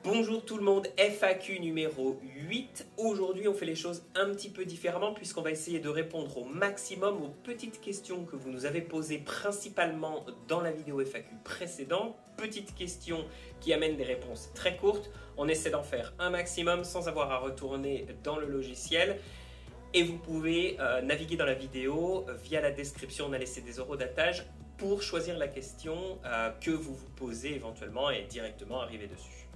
Bonjour tout le monde, FAQ numéro 8. Aujourd'hui, on fait les choses un petit peu différemment puisqu'on va essayer de répondre au maximum aux petites questions que vous nous avez posées principalement dans la vidéo FAQ précédente. Petites questions qui amènent des réponses très courtes. On essaie d'en faire un maximum sans avoir à retourner dans le logiciel. Et vous pouvez naviguer dans la vidéo via la description. On a laissé des horodatage pour choisir la question que vous vous posez éventuellement et directement arriver dessus.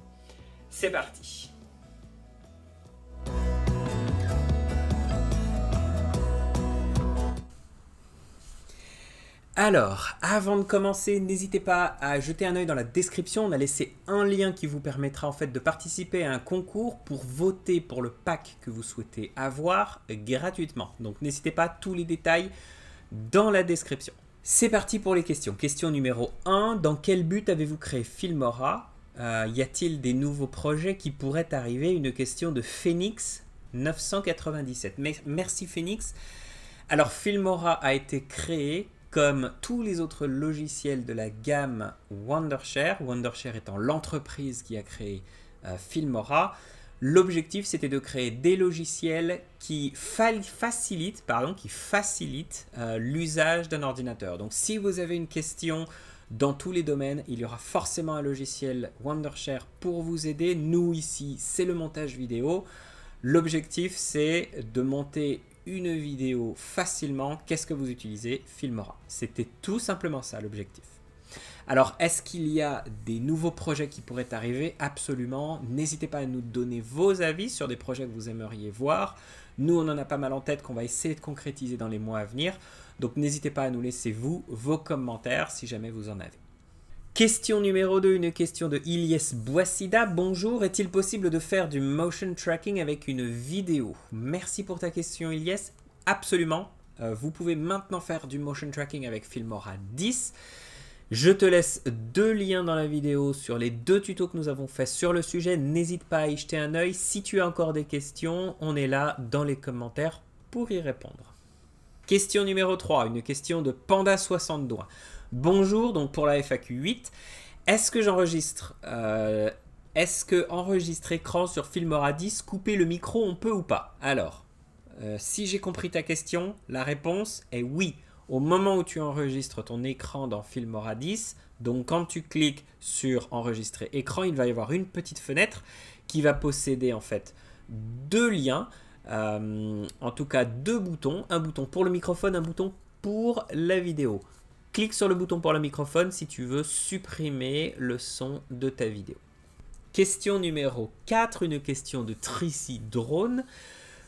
C'est parti. Alors, avant de commencer, n'hésitez pas à jeter un œil dans la description. On a laissé un lien qui vous permettra en fait de participer à un concours pour voter pour le pack que vous souhaitez avoir gratuitement. Donc n'hésitez pas, tous les détails dans la description. C'est parti pour les questions. Question numéro 1. Dans quel but avez-vous créé Filmora ? Y a-t-il des nouveaux projets qui pourraient arriver? Une question de Phoenix 997. Merci Phoenix. Alors Filmora a été créé comme tous les autres logiciels de la gamme Wondershare. Wondershare étant l'entreprise qui a créé Filmora. L'objectif, c'était de créer des logiciels qui facilitent l'usage d'un ordinateur. Donc si vous avez une question dans tous les domaines, il y aura forcément un logiciel Wondershare pour vous aider. Nous ici, c'est le montage vidéo. L'objectif, c'est de monter une vidéo facilement. Qu'est-ce que vous utilisez? Filmora. C'était tout simplement ça l'objectif. Alors, est-ce qu'il y a des nouveaux projets qui pourraient arriver? Absolument. N'hésitez pas à nous donner vos avis sur des projets que vous aimeriez voir. Nous, on en a pas mal en tête qu'on va essayer de concrétiser dans les mois à venir. Donc, n'hésitez pas à nous laisser vos commentaires si jamais vous en avez. Question numéro 2, une question de Ilyes Boissida. Bonjour, est-il possible de faire du motion tracking avec une vidéo? Merci pour ta question Ilyes. Absolument. Vous pouvez maintenant faire du motion tracking avec Filmora 10. Je te laisse deux liens dans la vidéo sur les deux tutos que nous avons fait sur le sujet. N'hésite pas à y jeter un œil. Si tu as encore des questions, on est là dans les commentaires pour y répondre. Question numéro 3, une question de Panda 60 doigts. Bonjour, donc pour la FAQ 8, est-ce que enregistrer écran sur Filmora 10, couper le micro, on peut ou pas? Alors, si j'ai compris ta question, la réponse est oui. Au moment où tu enregistres ton écran dans Filmora 10, donc quand tu cliques sur enregistrer écran, il va y avoir une petite fenêtre qui va posséder en fait deux liens, en tout cas deux boutons, un bouton pour le microphone, un bouton pour la vidéo. Clique sur le bouton pour le microphone si tu veux supprimer le son de ta vidéo. Question numéro 4, une question de Tracy Drone.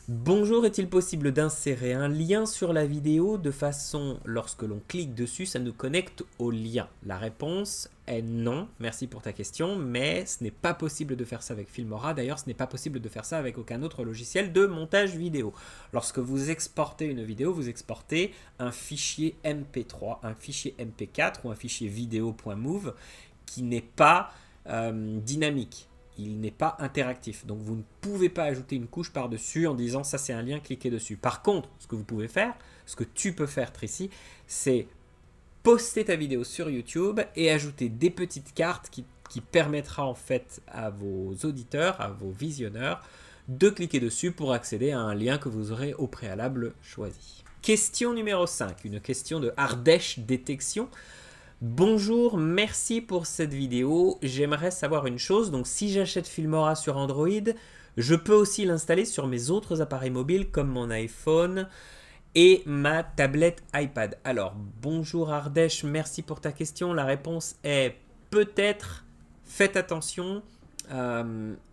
Bonjour, est-il possible d'insérer un lien sur la vidéo de façon, lorsque l'on clique dessus, ça nous connecte au lien? La réponse est non, merci pour ta question, mais ce n'est pas possible de faire ça avec Filmora. D'ailleurs, ce n'est pas possible de faire ça avec aucun autre logiciel de montage vidéo. Lorsque vous exportez une vidéo, vous exportez un fichier MP3, un fichier MP4 ou un fichier vidéo.mov qui n'est pas dynamique. Il n'est pas interactif. Donc, vous ne pouvez pas ajouter une couche par-dessus en disant ça, c'est un lien, cliquez dessus. Par contre, ce que vous pouvez faire, ce que tu peux faire, Tracy, c'est poster ta vidéo sur YouTube et ajouter des petites cartes qui permettra en fait à vos auditeurs, à vos visionneurs, de cliquer dessus pour accéder à un lien que vous aurez au préalable choisi. Question numéro 5, une question de Ardèche Détection. Bonjour, merci pour cette vidéo. J'aimerais savoir une chose. Donc, si j'achète Filmora sur Android, je peux aussi l'installer sur mes autres appareils mobiles comme mon iPhone et ma tablette iPad. Alors, bonjour Ardèche, merci pour ta question. La réponse est peut-être. Faites attention.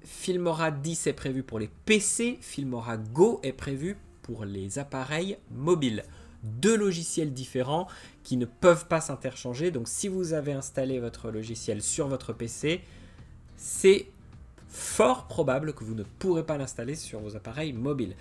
Filmora 10 est prévu pour les PC. Filmora Go est prévu pour les appareils mobiles. Deux logiciels différents qui ne peuvent pas s'interchanger. Donc, si vous avez installé votre logiciel sur votre PC, c'est fort probable que vous ne pourrez pas l'installer sur vos appareils mobiles.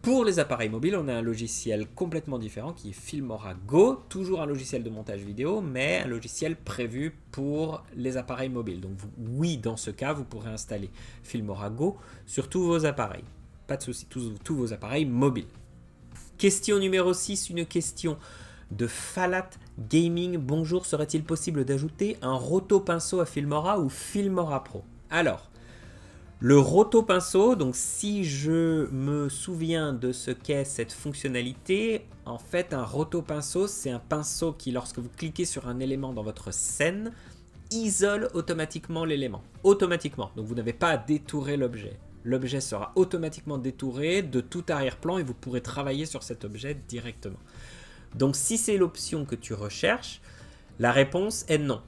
Pour les appareils mobiles, on a un logiciel complètement différent qui est Filmora Go, toujours un logiciel de montage vidéo, mais un logiciel prévu pour les appareils mobiles. Donc, oui, dans ce cas, vous pourrez installer Filmora Go sur tous vos appareils. Pas de souci, tous vos appareils mobiles. Question numéro 6, une question de Falat Gaming. Bonjour, serait-il possible d'ajouter un roto-pinceau à Filmora ou Filmora Pro? Alors, Le roto-pinceau, donc si je me souviens de ce qu'est cette fonctionnalité, en fait un roto-pinceau, c'est un pinceau qui, lorsque vous cliquez sur un élément dans votre scène, isole automatiquement l'élément. Automatiquement, donc vous n'avez pas à détourer l'objet. L'objet sera automatiquement détouré de tout arrière-plan et vous pourrez travailler sur cet objet directement. Donc si c'est l'option que tu recherches, la réponse est non.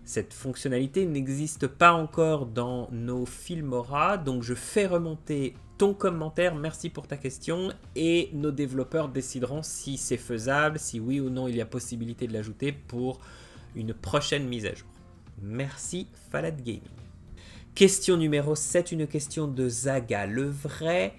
Cette fonctionnalité n'existe pas encore dans nos Filmora, donc je fais remonter ton commentaire, merci pour ta question, et nos développeurs décideront si c'est faisable, si oui ou non il y a possibilité de l'ajouter pour une prochaine mise à jour. Merci Falad Gaming. Question numéro 7, une question de Zaga le vrai.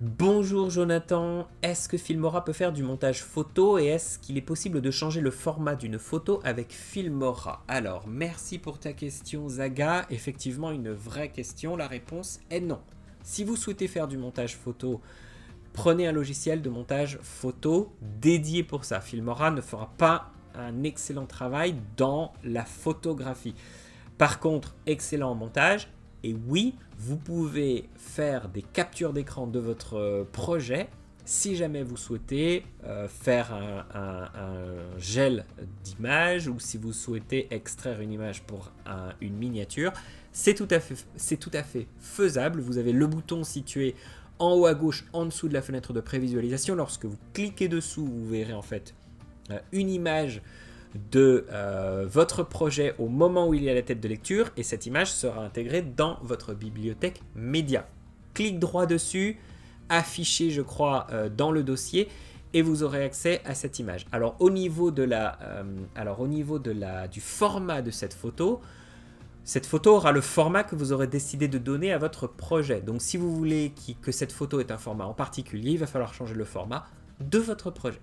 Bonjour Jonathan, est-ce que Filmora peut faire du montage photo et est-ce qu'il est possible de changer le format d'une photo avec Filmora? Alors, merci pour ta question Zaga, effectivement une vraie question, la réponse est non. Si vous souhaitez faire du montage photo, prenez un logiciel de montage photo dédié pour ça. Filmora ne fera pas un excellent travail dans la photographie. Par contre, excellent montage. Et oui, vous pouvez faire des captures d'écran de votre projet si jamais vous souhaitez faire un gel d'image ou si vous souhaitez extraire une image pour une miniature. C'est tout à fait faisable. Vous avez le bouton situé en haut à gauche, en dessous de la fenêtre de prévisualisation. Lorsque vous cliquez dessous, vous verrez en fait une image de votre projet au moment où il y a la tête de lecture et cette image sera intégrée dans votre bibliothèque média. Clique droit dessus, affiché je crois dans le dossier et vous aurez accès à cette image. Alors au niveau de du format de cette photo aura le format que vous aurez décidé de donner à votre projet. Donc si vous voulez que cette photo ait un format en particulier, il va falloir changer le format de votre projet.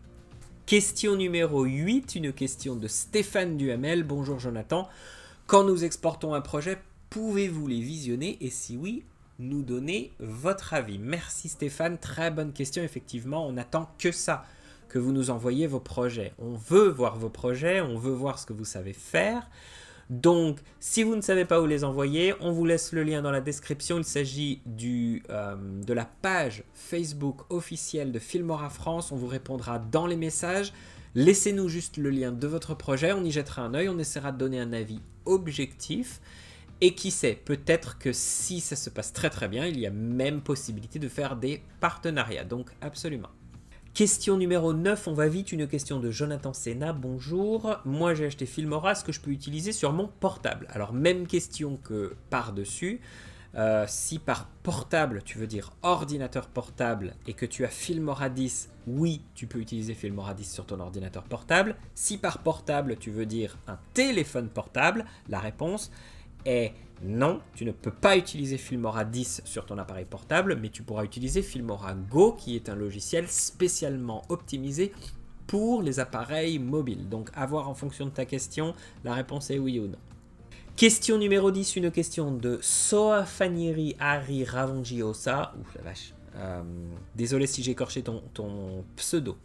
Question numéro 8, une question de Stéphane Duhamel. Bonjour Jonathan, quand nous exportons un projet, pouvez-vous les visionner et si oui, nous donner votre avis? Merci Stéphane, très bonne question, effectivement, on n'attend que ça, que vous nous envoyiez vos projets. On veut voir vos projets, on veut voir ce que vous savez faire. Donc, si vous ne savez pas où les envoyer, on vous laisse le lien dans la description. Il s'agit de la page Facebook officielle de Filmora France. On vous répondra dans les messages. Laissez-nous juste le lien de votre projet. On y jettera un œil. On essaiera de donner un avis objectif. Et qui sait, peut-être que si ça se passe très très bien, il y a même possibilité de faire des partenariats. Donc, absolument. Question numéro 9, on va vite, une question de Jonathan Senna. Bonjour, moi j'ai acheté Filmora, est-ce que je peux utiliser sur mon portable? Alors même question que par-dessus, si par portable tu veux dire ordinateur portable et que tu as Filmora 10, oui tu peux utiliser Filmora 10 sur ton ordinateur portable. Si par portable tu veux dire un téléphone portable, la réponse est non, tu ne peux pas utiliser Filmora 10 sur ton appareil portable, mais tu pourras utiliser Filmora Go, qui est un logiciel spécialement optimisé pour les appareils mobiles. Donc, à voir en fonction de ta question, la réponse est oui ou non. Question numéro 10, une question de Soafanieri Ari Ravangiosa. Ouf la vache. Désolé si j'ai écorché ton pseudo.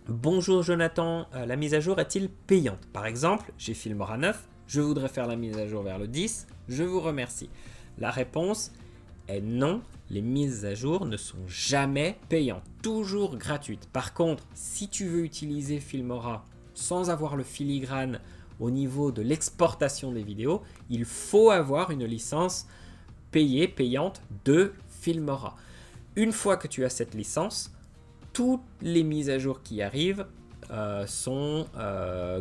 Bonjour Jonathan, la mise à jour est-il payante? Par exemple, j'ai Filmora 9. Je voudrais faire la mise à jour vers le 10, je vous remercie. La réponse est non, les mises à jour ne sont jamais payantes, toujours gratuites. Par contre, si tu veux utiliser Filmora sans avoir le filigrane au niveau de l'exportation des vidéos, il faut avoir une licence payante de Filmora. Une fois que tu as cette licence, toutes les mises à jour qui arrivent sont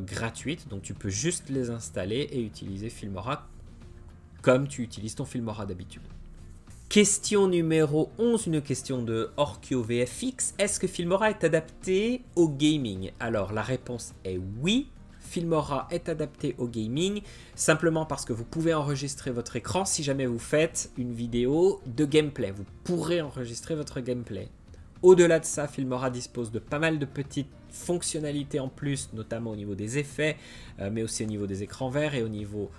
gratuites, donc tu peux juste les installer et utiliser Filmora comme tu utilises ton Filmora d'habitude. Question numéro 11, une question de Orkio VFX. Est-ce que Filmora est adapté au gaming? Alors la réponse est oui. Filmora est adapté au gaming, simplement parce que vous pouvez enregistrer votre écran si jamais vous faites une vidéo de gameplay. Vous pourrez enregistrer votre gameplay. Au-delà de ça, Filmora dispose de pas mal de petites fonctionnalités en plus, notamment au niveau des effets, mais aussi au niveau des écrans verts et au niveau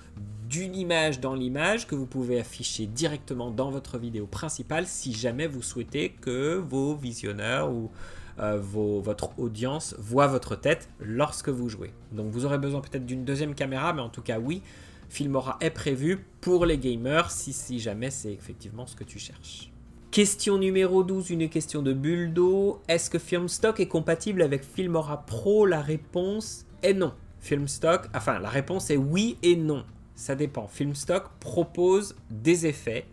d'une image dans l'image que vous pouvez afficher directement dans votre vidéo principale si jamais vous souhaitez que vos visionneurs ou votre audience voit votre tête lorsque vous jouez. Donc vous aurez besoin peut-être d'une deuxième caméra, mais en tout cas oui, Filmora est prévu pour les gamers si jamais c'est effectivement ce que tu cherches. Question numéro 12, une question de Buldo. Est-ce que Filmstock est compatible avec Filmora Pro? La réponse est non. Filmstock, enfin la réponse est oui et non. Ça dépend. Filmstock propose des effets,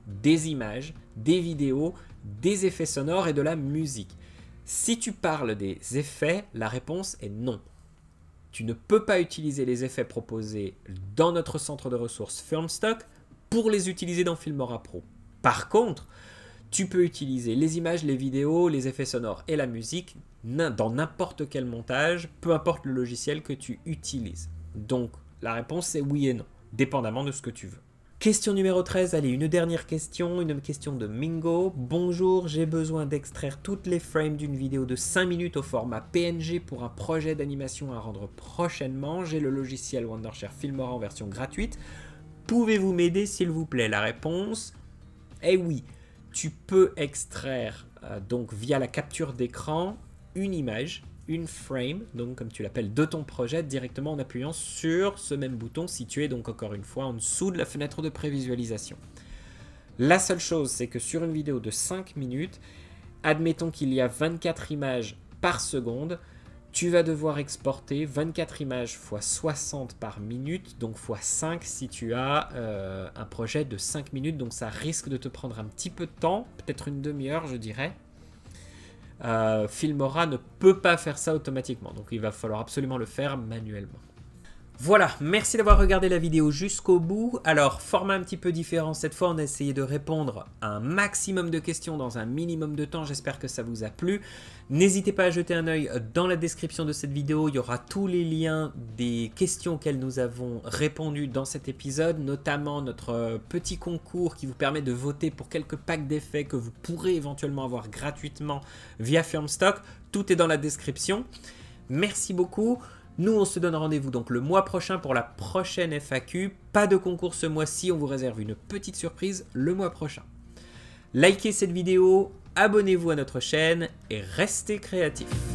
des images, des vidéos, des effets sonores et de la musique. Si tu parles des effets, la réponse est non. Tu ne peux pas utiliser les effets proposés dans notre centre de ressources Filmstock pour les utiliser dans Filmora Pro. Par contre, tu peux utiliser les images, les vidéos, les effets sonores et la musique dans n'importe quel montage, peu importe le logiciel que tu utilises. Donc, la réponse est oui et non, dépendamment de ce que tu veux. Question numéro 13, allez, une dernière question, une question de Mingo. Bonjour, j'ai besoin d'extraire toutes les frames d'une vidéo de 5 minutes au format PNG pour un projet d'animation à rendre prochainement. J'ai le logiciel Wondershare Filmora en version gratuite. Pouvez-vous m'aider s'il vous plaît? La réponse est oui. Tu peux extraire donc via la capture d'écran une image, une frame, donc comme tu l'appelles, de ton projet directement en appuyant sur ce même bouton situé donc encore une fois en dessous de la fenêtre de prévisualisation. La seule chose, c'est que sur une vidéo de 5 minutes, admettons qu'il y a 24 images par seconde, tu vas devoir exporter 24 images x 60 par minute, donc x 5 si tu as un projet de 5 minutes. Donc ça risque de te prendre un petit peu de temps, peut-être une demi-heure je dirais. Filmora ne peut pas faire ça automatiquement, donc il va falloir absolument le faire manuellement. Voilà, merci d'avoir regardé la vidéo jusqu'au bout. Alors, format un petit peu différent cette fois, on a essayé de répondre à un maximum de questions dans un minimum de temps, j'espère que ça vous a plu. N'hésitez pas à jeter un œil dans la description de cette vidéo, il y aura tous les liens des questions auxquelles nous avons répondu dans cet épisode, notamment notre petit concours qui vous permet de voter pour quelques packs d'effets que vous pourrez éventuellement avoir gratuitement via Filmstock. Tout est dans la description. Merci beaucoup. Nous, on se donne rendez-vous donc le mois prochain pour la prochaine FAQ. Pas de concours ce mois-ci, on vous réserve une petite surprise le mois prochain. Likez cette vidéo, abonnez-vous à notre chaîne et restez créatifs.